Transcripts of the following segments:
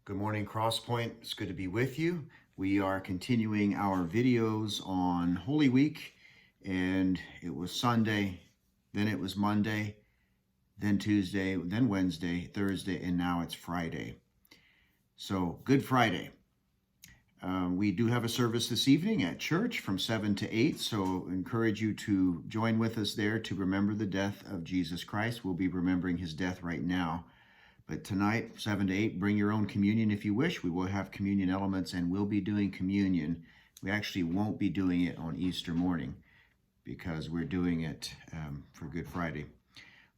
Good morning, Crosspoint. It's good to be with you. We are continuing our videos on Holy Week, and it was Sunday, then it was Monday, then Tuesday, then Wednesday, Thursday, and now it's Friday. So, Good Friday. We do have a service this evening at church from 7 to 8, so encourage you to join with us there to remember the death of Jesus Christ. We'll be remembering his death right now. But tonight, 7 to 8, bring your own communion if you wish. We will have communion elements and we'll be doing communion. We actually won't be doing it on Easter morning because we're doing it for Good Friday.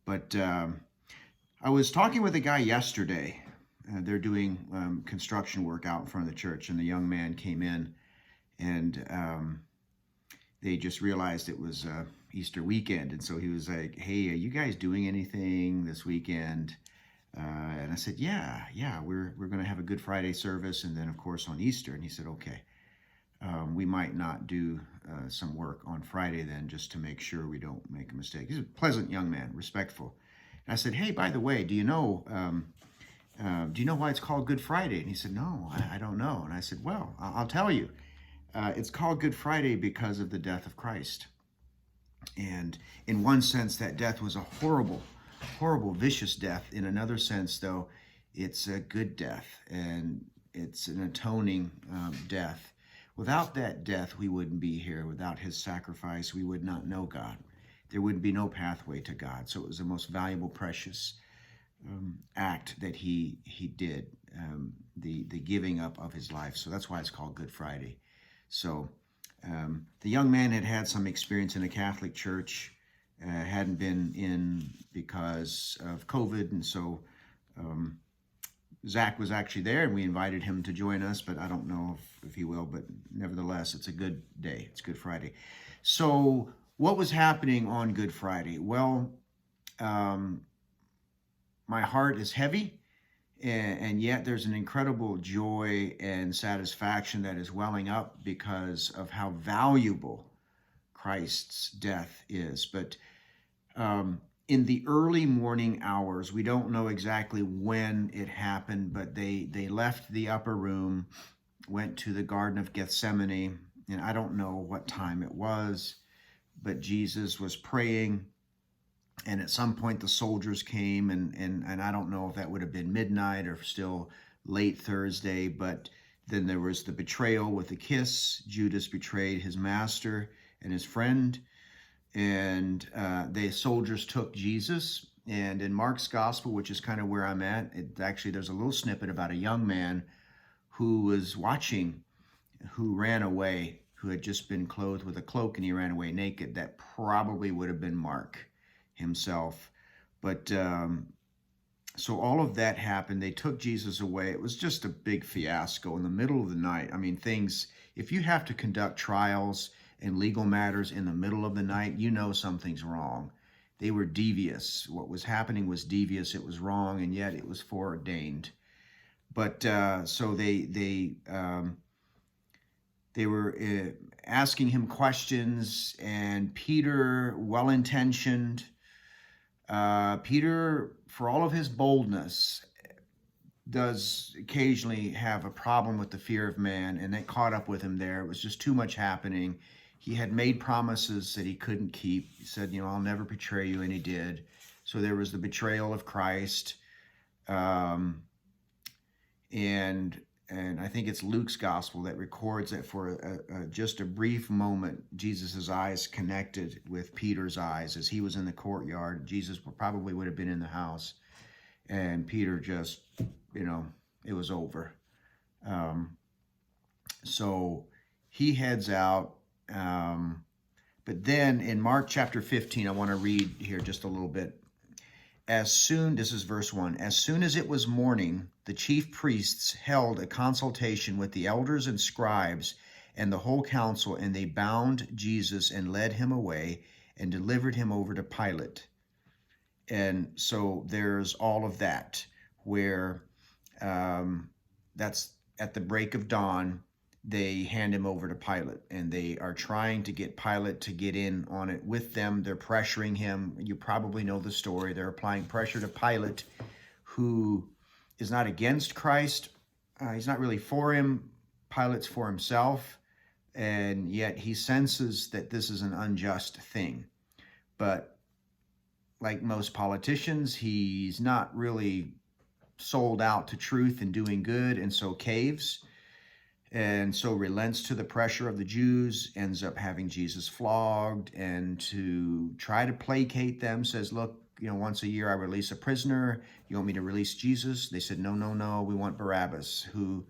But I was talking with a guy yesterday. They're doing construction work out in front of the church, and the young man came in and they just realized it was Easter weekend. And so he was like, "Hey, are you guys doing anything this weekend?" And I said, yeah, we're going to have a Good Friday service, and then, of course, on Easter. And he said, okay, we might not do some work on Friday then, just to make sure we don't make a mistake. He's a pleasant young man, respectful. And I said, hey, by the way, do you know why it's called Good Friday? And he said, no, I don't know. And I said, well, I'll tell you. It's called Good Friday because of the death of Christ. And in one sense, that death was a horrible, vicious death. In another sense, though, it's a good death, and it's an atoning death. Without that death, we wouldn't be here. Without his sacrifice, we would not know God. There would be no pathway to God. So it was the most valuable, precious act that he did, the giving up of his life. So that's why it's called Good Friday. So the young man had some experience in a Catholic church. Hadn't been in because of COVID, and so Zach was actually there, and we invited him to join us, but I don't know if he will, but nevertheless, it's a good day. It's Good Friday. So what was happening on Good Friday? Well, my heart is heavy, and yet there's an incredible joy and satisfaction that is welling up because of how valuable Christ's death is. But in the early morning hours, we don't know exactly when it happened, but they left the upper room, went to the Garden of Gethsemane, and I don't know what time it was, but Jesus was praying, and at some point the soldiers came, and I don't know if that would have been midnight or still late Thursday, but then there was the betrayal with a kiss. Judas betrayed his master and his friend, and the soldiers took Jesus. And in Mark's gospel, which is kind of where I'm at, there's a little snippet about a young man who was watching, who ran away, who had just been clothed with a cloak, and he ran away naked. That probably would have been Mark himself. But so all of that happened. They took Jesus away. It was just a big fiasco in the middle of the night. I mean, if you have to conduct trials and legal matters in the middle of the night, you know something's wrong. They were devious. What was happening was devious. It was wrong, and yet it was foreordained. But so they were asking him questions, and Peter, well-intentioned, Peter, for all of his boldness, does occasionally have a problem with the fear of man, and that caught up with him there. It was just too much happening. He had made promises that he couldn't keep. He said, I'll never betray you, and he did. So there was the betrayal of Christ. And I think it's Luke's gospel that records that for just a brief moment, Jesus's eyes connected with Peter's eyes as he was in the courtyard. Jesus probably would have been in the house, and Peter just, it was over. So he heads out. But then in Mark chapter 15, I want to read here just a little bit. This is verse 1. As soon as it was morning, the chief priests held a consultation with the elders and scribes and the whole council, and they bound Jesus and led him away and delivered him over to Pilate. And so there's all of that, where that's at the break of dawn. They hand him over to Pilate, and they are trying to get Pilate to get in on it with them. They're pressuring him. You probably know the story. They're applying pressure to Pilate, who is not against Christ, he's not really for him. Pilate's for himself, and yet he senses that this is an unjust thing. But like most politicians, he's not really sold out to truth and doing good, and so caves, and so relents to the pressure of the Jews, ends up having Jesus flogged, and to try to placate them, says, look, once a year I release a prisoner. You want me to release Jesus? They said, no, no, no, we want Barabbas, who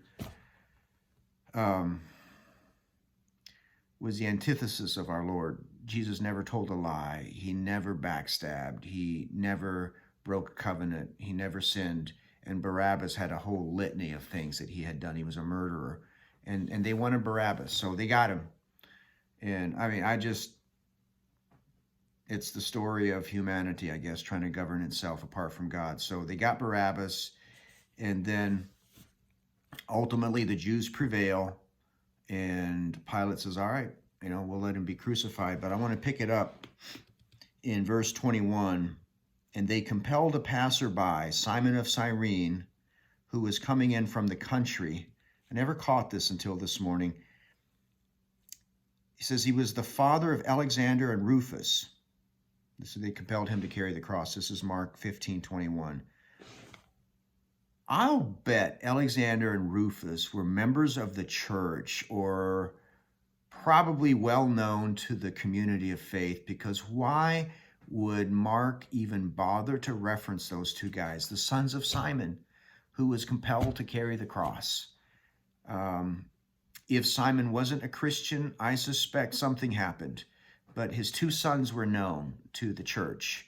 was the antithesis of our Lord. Jesus never told a lie. He never backstabbed. He never broke a covenant. He never sinned. And Barabbas had a whole litany of things that he had done. He was a murderer. And they wanted Barabbas, so they got him. And I mean, it's the story of humanity, I guess, trying to govern itself apart from God. So they got Barabbas, and then ultimately the Jews prevail, and Pilate says, all right, we'll let him be crucified. But I want to pick it up in verse 21. And they compelled a passerby, Simon of Cyrene, who was coming in from the country. I never caught this until this morning. He says he was the father of Alexander and Rufus. So they compelled him to carry the cross. This is Mark 15:21. I'll bet Alexander and Rufus were members of the church, or probably well known to the community of faith, because why would Mark even bother to reference those two guys, the sons of Simon, who was compelled to carry the cross? If Simon wasn't a Christian, I suspect something happened, but his two sons were known to the church,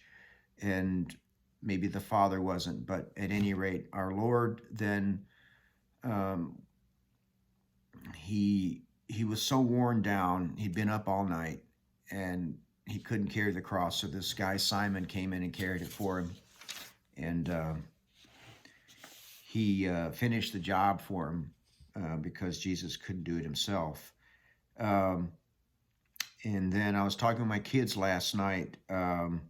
and maybe the father wasn't. But at any rate, our Lord then, he was so worn down. He'd been up all night, and he couldn't carry the cross. So this guy Simon came in and carried it for him, and he finished the job for him because Jesus couldn't do it himself. And then I was talking with my kids last night. It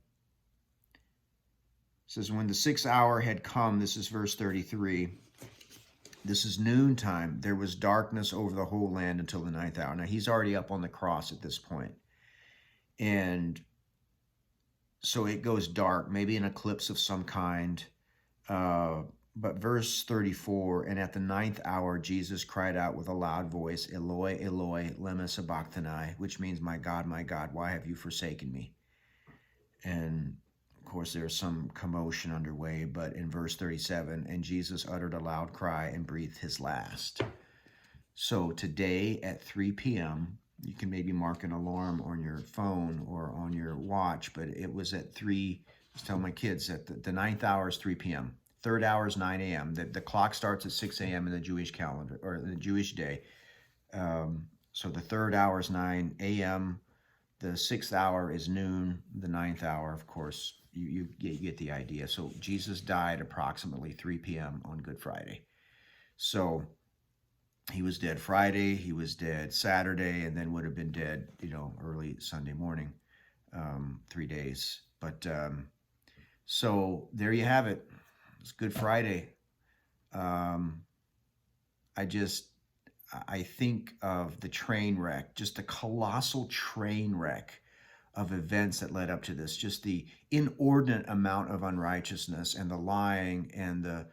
says, when the 6th hour had come, this is verse 33, this is noontime, there was darkness over the whole land until the 9th hour. Now, he's already up on the cross at this point. And so it goes dark, maybe an eclipse of some kind. But verse 34, and at the 9th hour, Jesus cried out with a loud voice, Eloi, Eloi, lema sabachthani, which means, my God, why have you forsaken me? And of course, there's some commotion underway, but in verse 37, and Jesus uttered a loud cry and breathed his last. So today at 3 p.m., you can maybe mark an alarm on your phone or on your watch, but it was at 3. I was telling my kids that the 9th hour is 3 p.m. 3rd hour is 9 a.m. The clock starts at 6 a.m. in the Jewish calendar, or the Jewish day. So the 3rd hour is 9 a.m. The 6th hour is noon. The 9th hour, of course, you get the idea. So Jesus died approximately 3 p.m. on Good Friday. So he was dead Friday, he was dead Saturday, and then would have been dead, early Sunday morning, 3 days. But so there you have it. It's Good Friday. I think of the train wreck, just the colossal train wreck of events that led up to this, just the inordinate amount of unrighteousness and the lying and the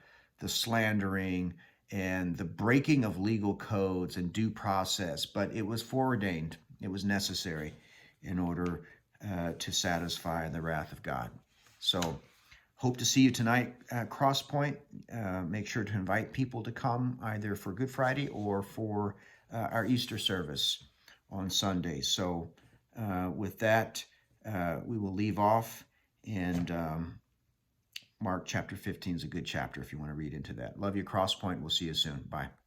slandering and the breaking of legal codes and due process. But it was foreordained. It was necessary in order to satisfy the wrath of God. So hope to see you tonight at Crosspoint. Make sure to invite people to come either for Good Friday or for our Easter service on Sunday. So with that, we will leave off, and Mark chapter 15 is a good chapter if you want to read into that. Love you, Crosspoint. We'll see you soon. Bye.